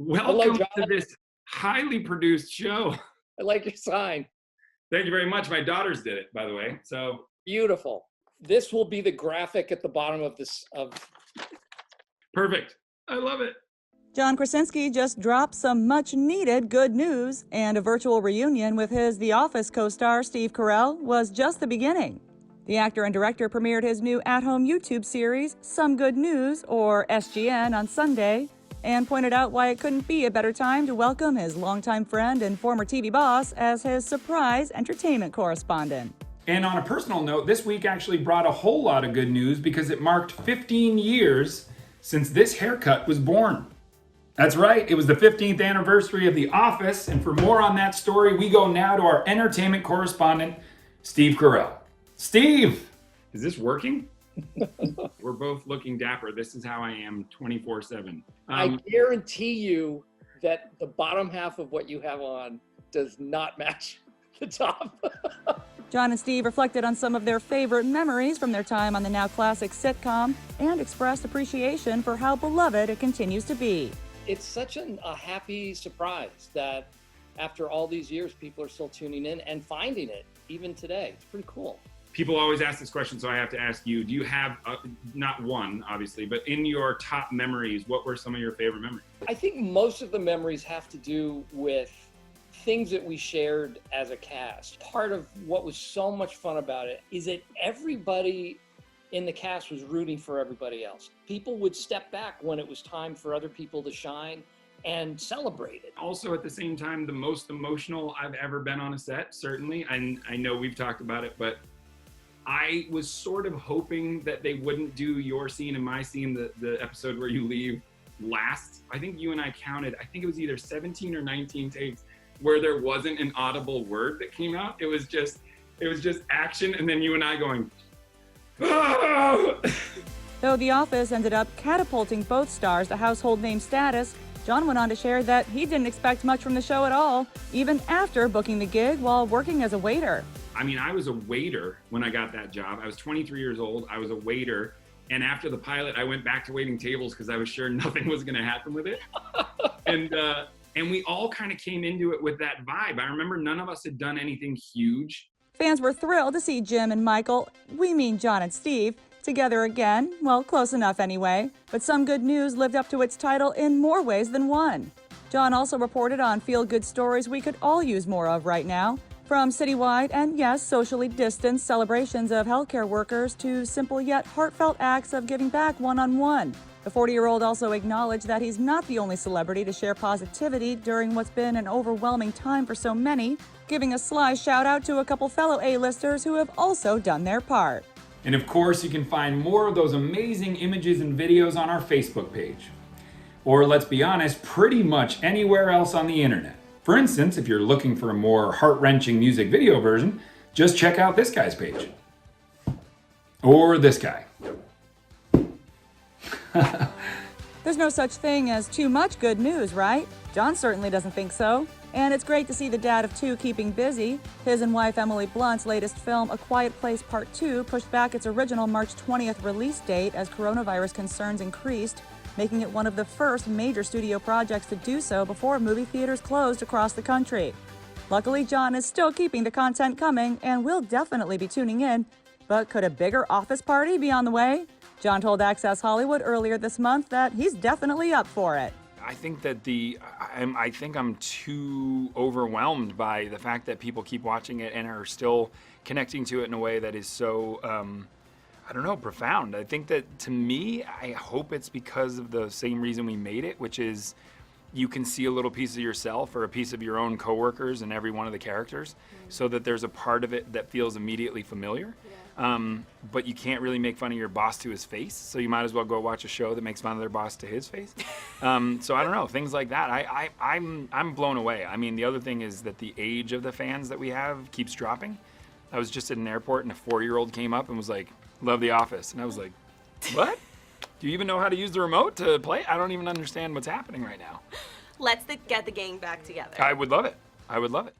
Welcome John. to this highly produced show. I like your sign. Thank you very much. My daughters did it, by the way. So Beautiful. This will be the graphic at the bottom of this. perfect. I love it. John Krasinski just dropped some much-needed good news, and a virtual reunion with his The Office co-star Steve Carell was just the beginning. The actor and director premiered his new at-home YouTube series, Some Good News, or SGN, on Sunday, and pointed out why it couldn't be a better time to welcome his longtime friend and former TV boss as his surprise entertainment correspondent. And on a personal note, this week actually brought a whole lot of good news because it marked 15 years since this haircut was born. That's right, it was the 15th anniversary of The Office, and for more on that story, we go now to our entertainment correspondent, Steve Carell. Steve, is this working? We're both looking dapper. This is how I am 24/7. I guarantee you that the bottom half of what you have on does not match the top. John and Steve reflected on some of their favorite memories from their time on the now classic sitcom and expressed appreciation for how beloved it continues to be. It's such a happy surprise that after all these years, people are still tuning in and finding it, even today. It's pretty cool. People always ask this question, so I have to ask you, do you have, not one, obviously, but in your top memories, what were some of your favorite memories? I think most of the memories have to do with things that we shared as a cast. Part of what was so much fun about it is that everybody in the cast was rooting for everybody else. People would step back when it was time for other people to shine and celebrate it. Also, at the same time, the most emotional I've ever been on a set, certainly. And I know we've talked about it, but I was sort of hoping that they wouldn't do your scene and my scene, the episode where you leave, last. I think you and I counted, I think it was either 17 or 19 takes where there wasn't an audible word that came out. It was just action, and then you and I going, oh! Though The Office ended up catapulting both stars to household name status, John went on to share that he didn't expect much from the show at all, even after booking the gig while working as a waiter. I mean, I was a waiter when I got that job. I was 23 years old. I was a waiter. And after the pilot, I went back to waiting tables because I was sure nothing was going to happen with it. And we all kind of came into it with that vibe. I remember none of us had done anything huge. Fans were thrilled to see Jim and Michael, we mean John and Steve, together again. Well, close enough anyway. But Some Good News lived up to its title in more ways than one. John also reported on feel-good stories we could all use more of right now. From citywide and, yes, socially distanced celebrations of healthcare workers to simple yet heartfelt acts of giving back one-on-one. The 40-year-old also acknowledged that he's not the only celebrity to share positivity during what's been an overwhelming time for so many, giving a sly shout-out to a couple fellow A-listers who have also done their part. And of course, you can find more of those amazing images and videos on our Facebook page. Or let's be honest, pretty much anywhere else on the internet. For instance, if you're looking for a more heart-wrenching music video version, just check out this guy's page. Or this guy. There's no such thing as too much good news, right? John certainly doesn't think so. And it's great to see the dad of two keeping busy. His and wife Emily Blunt's latest film, A Quiet Place Part 2, pushed back its original March 20th release date as coronavirus concerns increased, making it one of the first major studio projects to do so before movie theaters closed across the country. Luckily, John is still keeping the content coming and will definitely be tuning in. But could a bigger office party be on the way? John told Access Hollywood earlier this month that he's definitely up for it. I think that I think I'm too overwhelmed by the fact that people keep watching it and are still connecting to it in a way that is so, I don't know, profound. I think that, to me, I hope it's because of the same reason we made it, which is you can see a little piece of yourself or a piece of your own coworkers in every one of the characters, so that there's a part of it that feels immediately familiar. But you can't really make fun of your boss to his face, so you might as well go watch a show that makes fun of their boss to his face. So I don't know, things like that. I'm blown away. I mean, the other thing is that the age of the fans that we have keeps dropping. I was just at an airport and a 4-year-old came up and was like, "Love The Office," and I was like, "What? Do you even know how to use the remote to play? I don't even understand what's happening right now." Let's get the gang back together. I would love it. I would love it.